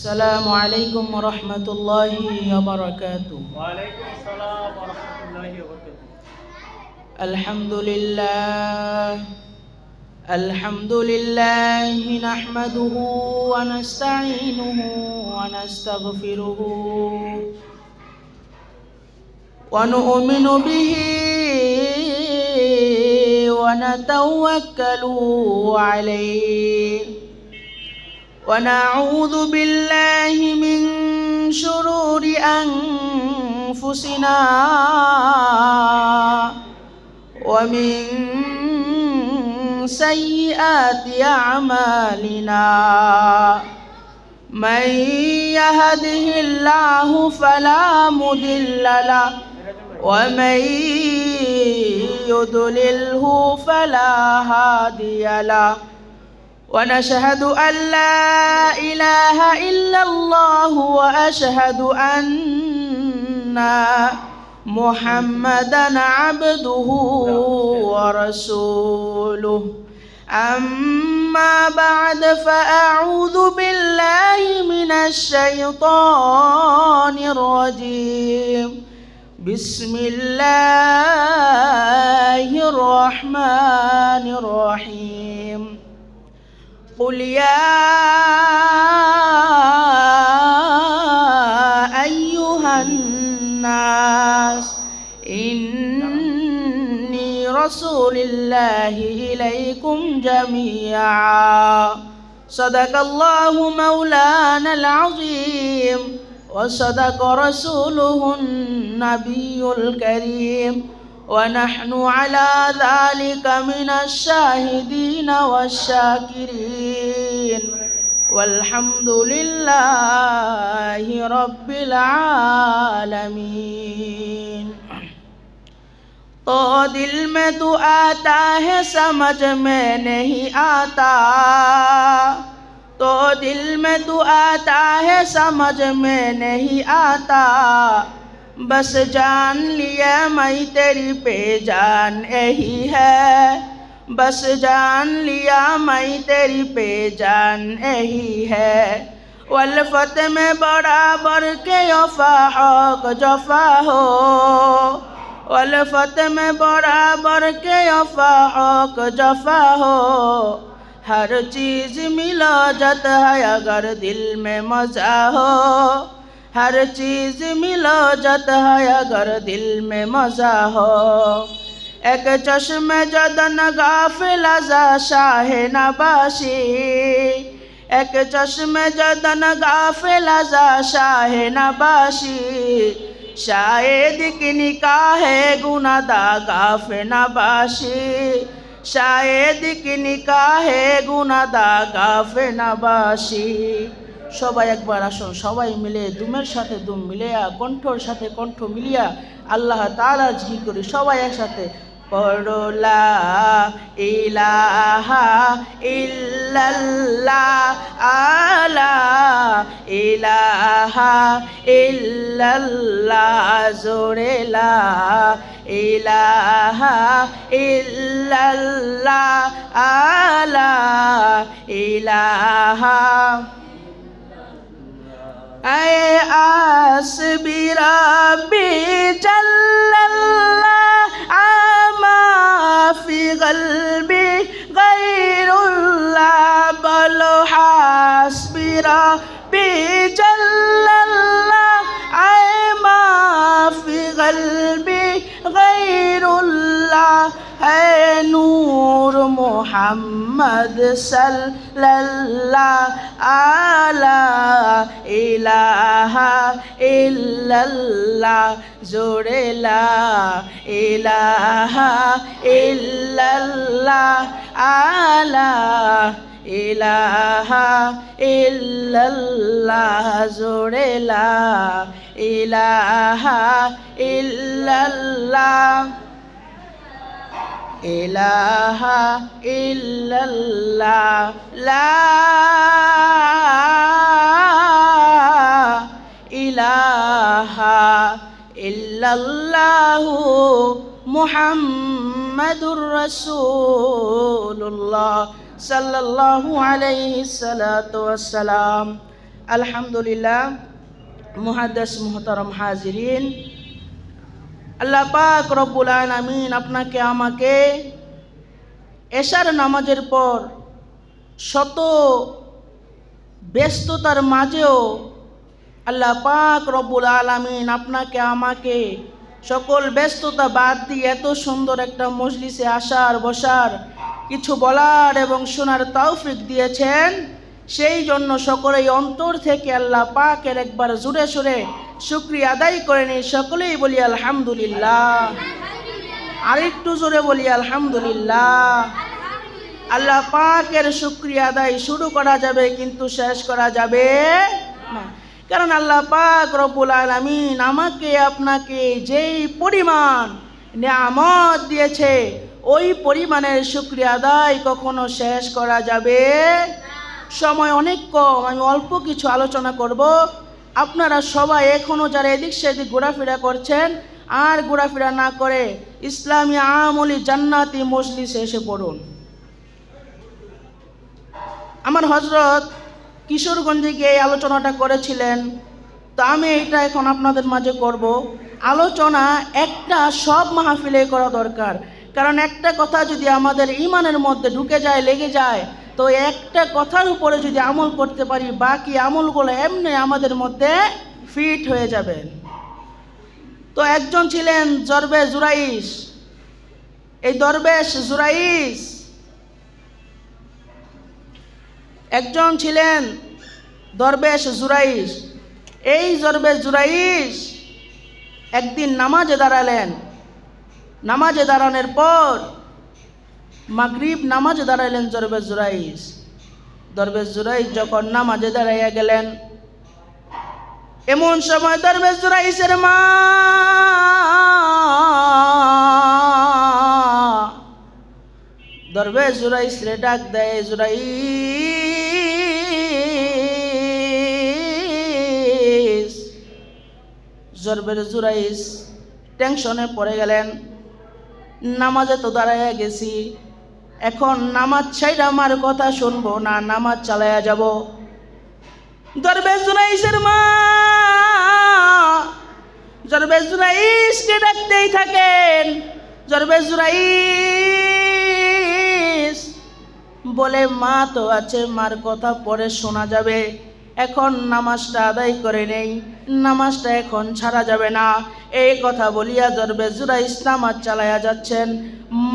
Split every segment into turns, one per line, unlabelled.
السلام عليكم ورحمة الله وبركاته.
وعليكم السلام ورحمة الله وبركاته.
الحمد لله نحمده ونستعينه ونستغفره ونؤمن به ونتوكل عليه ونعوذ بالله من شرور أنفسنا ومن سيئات أعمالنا من يهده الله فلا مضل له ومن يضلله فلا هادي له ونشهد أن لا إله إلا الله وأشهد أن محمدًا عبده ورسوله. أما بعد فأعوذ بالله من الشيطان الرجيم. بسم الله الرحمن الرحيم. قل يا أيها الناس إني رسول الله إليكم جميعا. صدق الله مولانا العظيم وصدق رسوله النبي الكريم ونحن على ذلك من الشاهدين والشاكرين والحمد لله رب العالمين. तो दिल में तू आता है समझ में नहीं आता, तो दिल में तू आता है समझ में नहीं आता, बस जान लिया मैं तेरी पहचान यही है, बस जान लिया मैं तेरी पहचान यही है। वल्फत में बराबर के वफा हक जफा हो, वल्फत में बराबर के वफा हक जफा हो, हर चीज़ मिला जत है अगर दिल में मज़ा हो, हर चीज़ मिलो जत है अगर दिल में मज़ा हो। एक चश्मे जदन गाफिल जा शाह नबाशी, एक चश्मे जदन गाफिल जा शाह नबाशी, शायद कि निकाह गुनादा गाफ नबाशी, शायद कि निकाह गुनादा गाफ नबाशी। সবাই একবার আসুন, সবাই মিলে দুমের সাথে দুম মিলিয়া কণ্ঠর সাথে কণ্ঠ মিলিয়া আল্লাহ তাআলার জিকির করি সবাই একসাথে। পড়ো লা ইলাহা ইল্লাল্লাহ আলা ইলাহা ইল্লাল্লাহ, জোরে লা ইলাহা ইল্লাল্লাহ আলা ইলাহা। ऐ आसबी रब्बी जल्लल्लाह आमा फी क़ल्बी गैरुल्लाह, बोलो हासबी रब्बी जल्लल्लाह आमा फी क़ल्बी गैरुल्लाह, है नूर मोहम्मद सल्लल्लाह आला इलाहा इल्लल्लाह, जोड़े ला इलाहा इल्लल्लाह आला इलाहा इल्लल्लाह, जोड़े ला इलाहा इल्लल्लाह, इलाहा इल्लल्लाह, ला इलाहा इल्लल्लाहु मुहम्मदुर रसूलुल्लाह सल्लल्लाहु अलैहि सलातु वस्सलाम। আলহামদুলিল্লাহ, মুহাদ্দিস মুহতারাম হাজিরিন, আল্লাহ পাক রব্বুল আলামিন আপনাকে আমাকে এশার নামাজের পর শত ব্যস্ততার মাঝেও আল্লাহ পাক রব্বুল আলামিন আপনাকে আমাকে সকল ব্যস্ততা বাদ দিয়ে এত সুন্দর একটা মজলিসে আসার বসার কিছু বলার এবং শোনার তৌফিক দিয়েছেন। সেই জন্য সকলেই অন্তর থেকে আল্লাহ পাকের একবার জোরে সোরে শুকরিয়া আদায় করে নিই। সকলেই বলি আলহামদুলিল্লাহ, আরেকটু জোরে বলি আলহামদুলিল্লাহ। আল্লাহ পাকের শুকরিয়া আদায় শুরু করা যাবে কিন্তু শেষ করা যাবে না, কারণ আল্লাহ পাক রব্বুল আলামিন আমাকে আপনাকে যেই পরিমাণ নিয়ামত দিয়েছে ওই পরিমাণের শুকরিয়া আদায় কখনো শেষ করা যাবে। সময় অনেক কম, আমি অল্প কিছু আলোচনা করব। আপনারা সবাই এখনও যারা এদিক সেদিক ঘোরাফেরা করছেন আর ঘোরাফেরা না করে ইসলামী আমলি জান্নাতি মজলিসে এসে পড়ুন। আমার হযরত কিশোরগঞ্জে গিয়ে এই আলোচনাটা করেছিলেন, তো আমি এটা এখন আপনাদের মাঝে করব। আলোচনা একটা সব মাহফিলে করা দরকার, কারণ একটা কথা যদি আমাদের ঈমানের মধ্যে ঢুকে যায়, লেগে যায়, তো একটা কথার উপরে যদি আমল করতে পারি বাকি আমলগুলো এমনি আমাদের মধ্যে ফিট হয়ে যাবে। তো একজন ছিলেন দরবেশ জুরাইস। এই দরবেশ জুরাইস একজন ছিলেন দরবেশ জুরাইস। এই দরবেশ জুরাইস একদিন নামাজে দাঁড়ালেন। নামাজে দাঁড়ানোর পর মাগরিব নামাজে দাঁড়াইলেন দরবেশ জুরাইস। দরবেশ জুরাইস যখন নামাজে দাঁড়াইয়া গেলেন, এমন সময় দরবেশ জুরাইসের মা দরবেশ জুরাইস রে ডাক দেয়, জুরাইস। দরবেশ জুরাইস টেনশনে পড়ে গেলেন, নামাজে তো দাঁড়াইয়া গেছি, এখন নামাজ ছাইড়া আমার কথা শুনবো না নামাজ চালাইয়া যাব। দরবেশ জুরাইসের মা দরবেশ জুরাইসকে ডাকতেই থাকেন, দরবেশ জুরাইস বলে, মা তো আছে, মার কথা পরে শোনা যাবে, এখন নামাজটা আদায় করে নেই, নামাজটা এখন ছাড়া যাবে না। এই কথা বলিয়া দরবেশ জুরাইস নামাজ চালাইয়া যাচ্ছেন।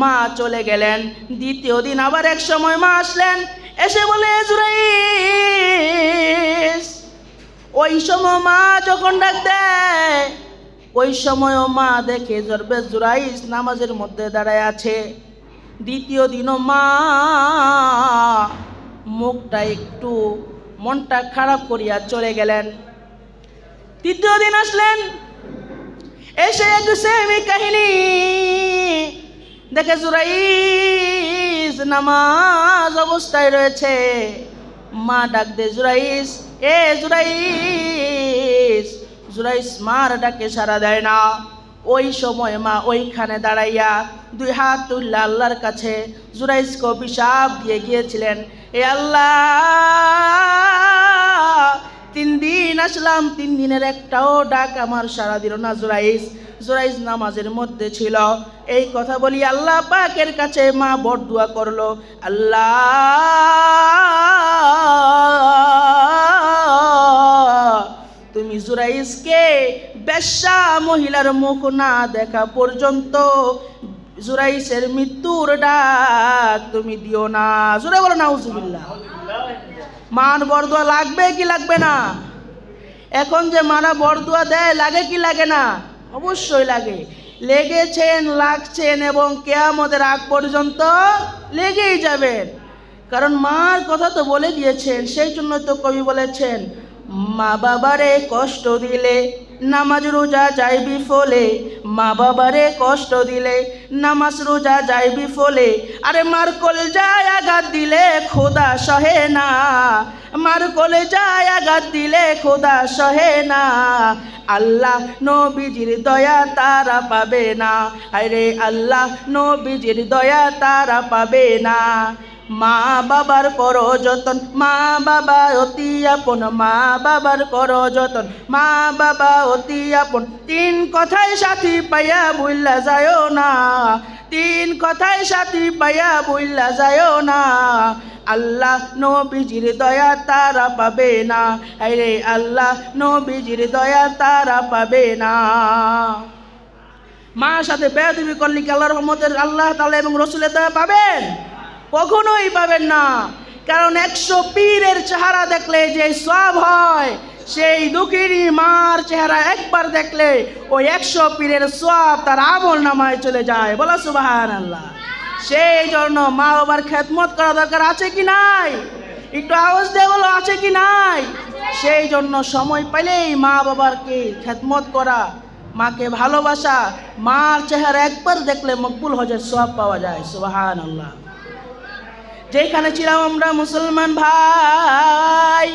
মা চলে গেলেন। দ্বিতীয় দিন আবার এক সময় মা আসলেন, এসে বলে, জুরাইস। ওই সময় মা যখন ডাক দেয়, ওই সময়ও মা দেখে দরবেশ জুরাইস নামাজের মধ্যে দাঁড়ায় আছে। দ্বিতীয় দিনও মা মুখটা একটু মনটা খারাপ করিয়া চলে গেলেন। তৃতীয় দিন আসলেন, এসে একটু সেমি কাহিনী দেখে জুরাইস নামাজ অবস্থায় রয়েছে। মা ডাক দে, জুরাইস, এ জুরাইস। জুরাইস মার ডাকে সাড়া দেয় না। ওই সময় মা ওইখানে দাঁড়াইয়া দুই হাত তুললে আল্লাহর কাছে জুরাইসকে অভিশাপ দিয়ে গিয়েছিলেন, এ আল্লাহ, 3 দিন আসলাম, 3 দিনের একটাও ডাক আমার সাড়া দিল না জুরাইস। জুরাইস নামাজের মধ্যে ছিল। এই কথা বলি আল্লাহ পাকের কাছে মা বরদুয়া করলো, আল্লাহ, তুমি জুরাইসকে বেশ্যা মহিলার মুখ না দেখা পর্যন্ত জুরাইসের মৃত্যুর ডাক তুমি দিও না। জোরে বলো নাউজুবিল্লাহ। মান বরদুয়া লাগবে কি লাগবে না? এখন যে মারা বরদুয়া দেয় লাগে কি লাগে না? অবশ্যই লাগে। লেগেছেন, লাগছেন এবং কিয়ামতের আগ পর্যন্ত লেগেই যাবেন, কারণ মার কথা তো বলে দিয়েছেন। সেই জন্য তো কবি বলেছেন, মা বাবারে কষ্ট দিলে নামাজ রোজা যায় বিফলে, মা বাবারে কষ্ট দিলে নামাজ রোজা যায় বিফলে। আরে মার কলেজায় আঘাত দিলে খোদা সহে না, মার কলেজায় আঘাত দিলে খোদা সহে না। আল্লাহ নবীজির দয়া তারা পাবে না, আরে আল্লাহ নবীজির দয়া তারা পাবে না। মা বাবার করো যতন, মা বাবা অতি আপন, মা বাবার করো যতন, মা বাবা অতি আপন। তিন কথায় সাথী পাইয়া ভুইল্লা যায়ও না, তিন কথায় সাথী পাইয়া ভুইল্লা যায়ও না। আল্লাহ নবীজির দয়া তারা পাবে না, আরে আল্লাহ নবীজির দয়া তারা পাবে না। মার সাথে বেয়াদবি করলে কি আল্লাহর রহমতের আল্লাহ তাআলা এবং রাসূলের দয়া পাবেন? কখনোই পাবেন না। কারণ 100 পীরের চেহারা দেখলে যে সওয়াব হয়, সেই দুঃখিনী মার চেহারা একবার দেখলে ওই 100 পীরের সওয়াব তার আমল নামায় চলে যায়। বলো সুবহানাল্লাহ। সেই জন্য মা বাবার খেদমত করা দরকার আছে কি নাই? একটু আওয়াজ দিয়ে বলো, আছে কি নাই? সেই জন্য সময় পেলেই মা বাবাকে খেদমত করা, মাকে ভালোবাসা, মার চেহারা একবার দেখলে মকবুল হজের সওয়াব পাওয়া যায়। সুবহানাল্লাহ। যেখানে ছিলাম আমরা মুসলমান ভাই,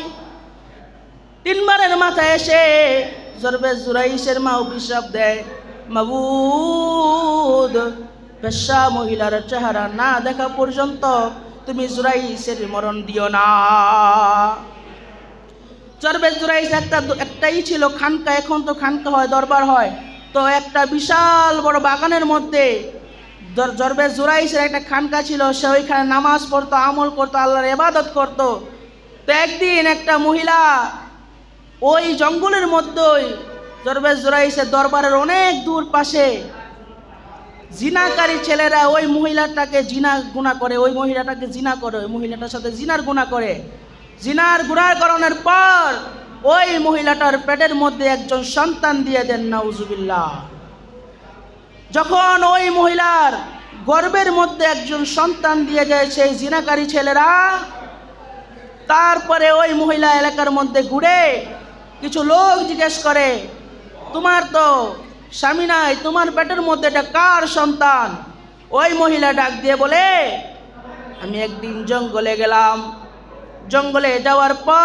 3 বারের মাথায় এসে জরবে জুরাইশের মা অভিশাপ দেয়, মাবুদ বেশ্যা মহিলার চেহারা না দেখা পর্যন্ত তুমি জুরাইশের মরণ দিও না। জরবে জুরাইশ একটাই ছিল খানকা, এখন তো খানকা হয়, দরবার হয়। তো একটা বিশাল বড় বাগানের মধ্যে জরবে জুরাইশের একটা খানকা ছিল, সে ওইখানে নামাজ পড়তো, আমল করতো, আল্লাহর ইবাদত করতো। তো একদিন একটা মহিলা ওই জঙ্গলের মধ্যেই জরবে জুরাইশের দরবারের অনেক দূর পাশে জিনাকারী ছেলেরা ওই মহিলাটাকে জিনা গুনাহ করে, ওই মহিলাটাকে জিনা করে, ওই মহিলাটার সাথে জিনার গুনাহ করে। জিনার গুনাহ করানোর পর ওই মহিলাটার পেটের মধ্যে একজন সন্তান দিয়ে দেন, নাউজুবিল্লাহ। যখন ওই মহিলার গর্ভের মধ্যে একজন সন্তান দিয়ে যায় সেই জিনাকারী ছেলেরা, তারপরে ওই মহিলা এলাকার মধ্যে ঘুরে কিছু লোক জিজ্ঞেস করে, তোমার তো স্বামী নাই, তোমার পেটের মধ্যে এটা কার সন্তান? ওই মহিলা ডাক দিয়ে বলে, আমি একদিন জঙ্গলে গেলাম, জঙ্গলে যাওয়ার পর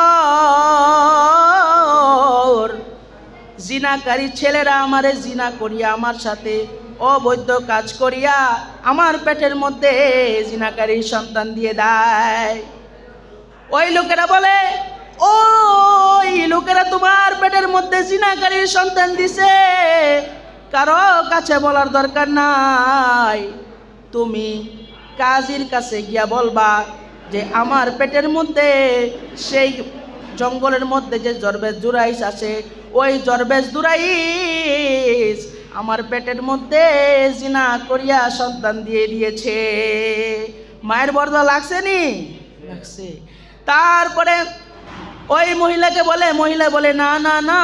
জিনাকারী ছেলেরা আমারে জিনা করিয়া, আমার সাথে অবৈধ কাজ করিয়া আমার পেটের মধ্যে জিনাকারী সন্তান দিয়ে দেয়। ওই লোকেরা বলে, ওই লোকেরা তোমার পেটের মধ্যে জিনাকারীর সন্তান দিছে, কারো কাছে বলার দরকার নাই, তুমি কাজীর কাছে গিয়া বলবা যে আমার পেটের মধ্যে সেই জঙ্গলের মধ্যে যে জরবে জুরাইশ আছে, ওই জরবে জুরাইশ আমার পেটের মধ্যে জিনা করিয়া সন্তান দিয়ে দিয়েছে। মায়ের বর্দা লাগছে নি? লাগছে। তারপরে ওই মহিলাকে বলে, মহিলা বলে, না না না,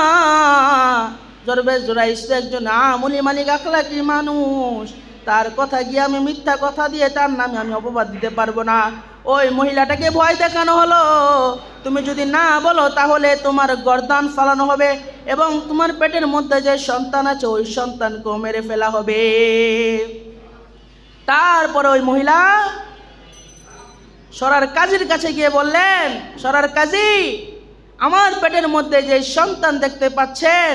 জরবে জুরাইশ একজন আমলি মালিক আখলাকি মানুষ, তার কথা গিয়ে আমি মিথ্যা কথা দিয়ে তার নামে আমি অপবাদ দিতে পারবো না। ওই মহিলাটাকে ভয় দেখানো হলো, তুমি যদি না বলো তাহলে তোমার গর্দান ফালানো হবে এবং তোমার পেটের মধ্যে যে সন্তান আছে ওই সন্তানকেও মেরে ফেলা হবে। তারপরে ওই মহিলা সরার কাজীর কাছে গিয়ে বললেন, সরার কাজী, আমার পেটের মধ্যে যে সন্তান দেখতে পাচ্ছেন,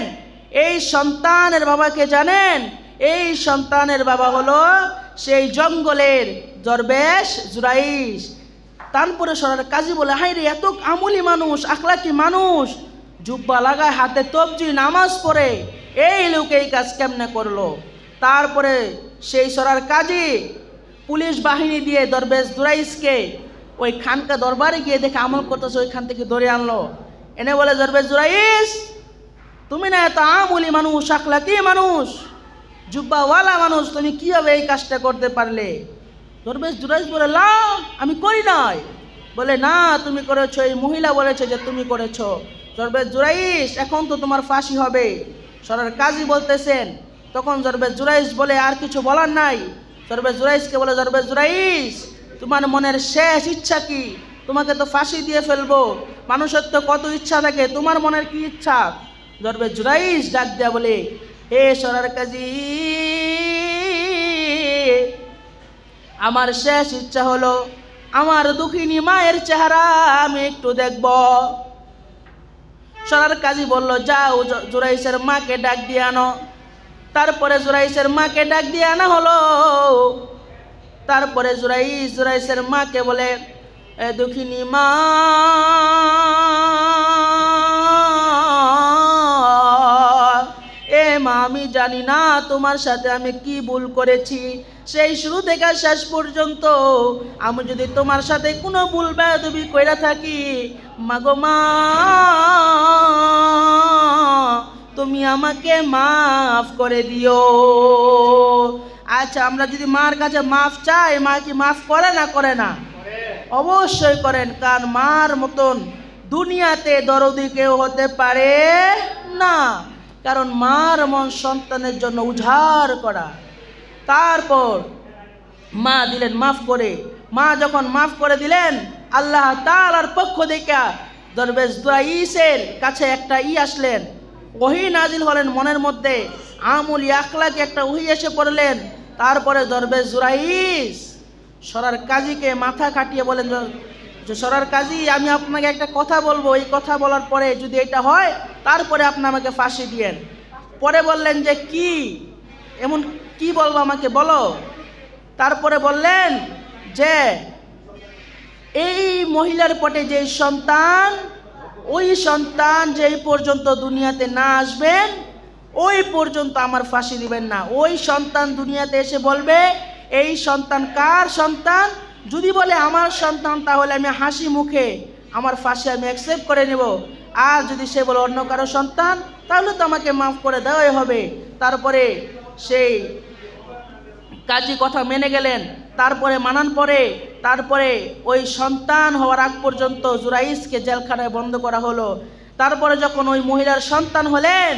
এই সন্তানের বাবাকে জানেন? এই সন্তানের বাবা হলো সেই জঙ্গলের দরবেশ জুরাইশ। তারপরে সরার কাজী বলে, হাই রে, এত আমলি মানুষ, আখলাকি মানুষ, জুব্বা লাগায়, হাতে তবজি, নামাজ পড়ে, এই লোক এই কাজ কেমনে করলো? তারপরে সেই সরার কাজী পুলিশ বাহিনী দিয়ে দরবেশ জুরাইশকে ওই খানকা দরবারে গিয়ে দেখে আমল করতেছে, ওইখান থেকে ধরে আনলো, এনে বলে, দরবেশ জুরাইশ, তুমি না এত আমলি মানুষ, আখলাকি মানুষ, জুব্বাওয়ালা মানুষ, তুমি কিভাবে এই কাজটা করতে পারলে? দরবেশ জুরাইশ বলে, না আমি করি নাই। বলে, না তুমি করেছো, এই মহিলা বলেছে যে তুমি করেছো। দরবেশ জুরাইশ, এখন তো তোমার ফাঁসি হবে। সরার কাজী বলতেছেন। তখন দরবেশ জুরাইশ বলে, আর কিছু বলার নাই। দরবেশ জুরাইশকে বলে, দরবেশ জুরাইশ, তোমার মনের শেষ ইচ্ছা কি? তোমাকে তো ফাঁসি দিয়ে ফেলবো, মানুষের তো কত ইচ্ছা থাকে, তোমার মনের কি ইচ্ছা? দরবেশ জুরাইশ ডাক দেয়া বলে, হে সরার কাজী, আমার শেষ ইচ্ছা হলো আমার দুঃখিনী মায়ের চেহারা আমি একটু দেখব। সরার কাজী বলল, যাও জুরাইশের মাকে ডাক দিয়ে আনো। তারপরে জুরাইশের মাকে ডাক দিয়ে আনা হলো। তারপরে জুরাইসের মাকে বলে, এ দুঃখিনী মা, এ মা, আমি জানি না তোমার সাথে আমি কি ভুল করেছি। সেই শুরু থেকে শেষ পর্যন্ত আমি যদি তোমার সাথে কোনো ভুল বেয়াদবি কইরা থাকি, মাগো মা, তুমি আমাকে মাফ করে দিও। আচ্ছা, আমরা যদি মার কাছে মাফ চাই, মা কি মাফ করে না? করে না? অবশ্যই করেন। কারণ মার মতন দুনিয়াতে দরদি কেউ হতে পারে না। কারণ মার মন সন্তানের জন্য উজাড় করা। তারপর মা দিলেন মাফ করে। মা যখন মাফ করে দিলেন, আল্লাহ তাআলার পক্ষ থেকে দরবেশ জুরাইসের কাছে একটা আসলেন, ওহী নাজিল হলেন মনের মধ্যে, আমুল আখলাকে একটা ওহী এসে পড়লেন। তারপরে দরবেশ জুরাইস সরার কাজীকে মাথা কাটিয়ে বলেন, যে সরার কাজী, আমি আপনাকে একটা কথা বলবো, এই কথা বলার পরে যদি এটা হয় তারপরে আপনি আমাকে ফাঁসি দিয়েন। পরে বললেন যে কি, এমন কি বলবো, আমাকে বলো। তারপরে বললেন যে এই মহিলার পেটে যে সন্তান, ওই সন্তান যেই পর্যন্ত দুনিয়াতে না আসবেন ওই পর্যন্ত আমার ফাঁসি দিবেন না। ওই সন্তান দুনিয়াতে এসে বলবে, এই সন্তান কার সন্তান? যদি বলে আমার সন্তান, তাহলে আমি হাসি মুখে আমার ফাঁসি আমি অ্যাকসেপ্ট করে নেব। আর যদি সে বলে অন্য কারো সন্তান, তাহলে তো আমাকে মাফ করে দেওয়াই হবে। তারপরে সেই কাজী কথা মেনে গেলেন। তারপরে মানান পরে তারপরে ওই সন্তান হওয়ার আগ পর্যন্ত জুরাইসকে জেলখানায় বন্ধ করা হলো। তারপরে যখন ওই মহিলার সন্তান হলেন,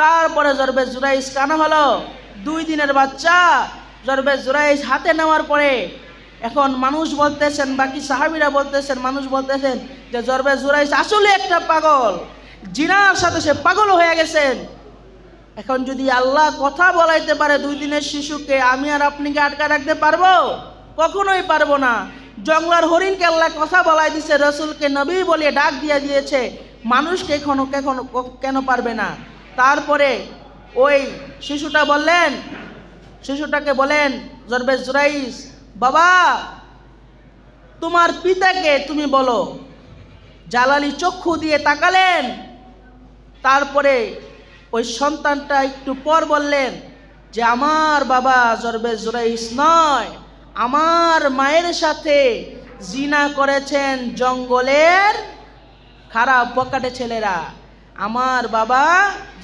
তারপরে দরবেশ জুরাইস কানা হলো, 2 দিনের বাচ্চা। দরবেশ জুরাইস হাতে নেওয়ার পরে এখন মানুষ বলতেছেন, বাকি সাহাবীরা বলতেছেন, মানুষ বলতেছেন যে দরবেশ জুরাইস আসলে একটা পাগল, জিনার সাথে সে পাগল হয়ে গেছেন। এখন যদি আল্লাহ কথা বলাইতে পারে 2 দিনের শিশুকে, আমি আর আপনি কি আটকা রাখতে পারবো? কখনোই পারবো না। জঙ্গলার হরিণকে আল্লাহ কথা বলাই দিছে, রসুলকে নবী বলে ডাক দিয়ে দিয়েছে, মানুষকে কেন পারবে না? তারপরে ওই শিশুটাকে বলেন দরবেশ জুরাইস, বাবা, তোমার পিতাকে তুমি বলো। জালালি চক্ষু দিয়ে তাকালেন। তারপরে ওই সন্তানটা একটু পর বললেন যে আমার বাবা দরবেশ জুরাইস নয়, আমার মায়ের সাথে জিনা করেছেন জঙ্গলের খারাপ বকাটে ছেলেরা, আমার বাবা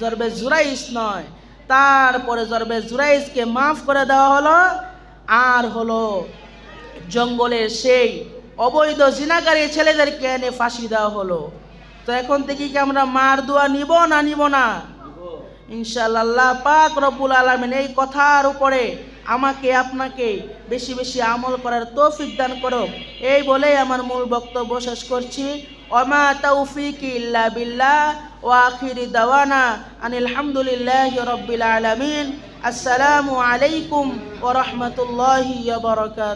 দরবেশ জুরাইস নয়। তারপরে দরবেশ জুরাইসকে মাফ করে দেওয়া হলো। আর হলো জঙ্গলের সেই অবৈধ জিনাকারী ছেলেদেরকে এনে ফাঁসি দেওয়া হলো। তো এখন থেকে কি আমরা মার দোয়া নিব না নিব না? ইনশাআল্লাহ আল্লাহ পাক রব্বুল আলামিন এই কথার উপরে আমাকে আপনাকে বেশি বেশি আমল করার তৌফিক দান করো। এই বলেই আমার মূল বক্তব্য শেষ করছি। ওমা তাওফিকি ইল্লা বিল্লাহ ওয়া আখিরি দাওয়ানা আনিল হামদুলিল্লাহি রাব্বিল আলামিন। আসসালামু আলাইকুম ওয়া রাহমাতুল্লাহি ওয়া বারাকাতুহু।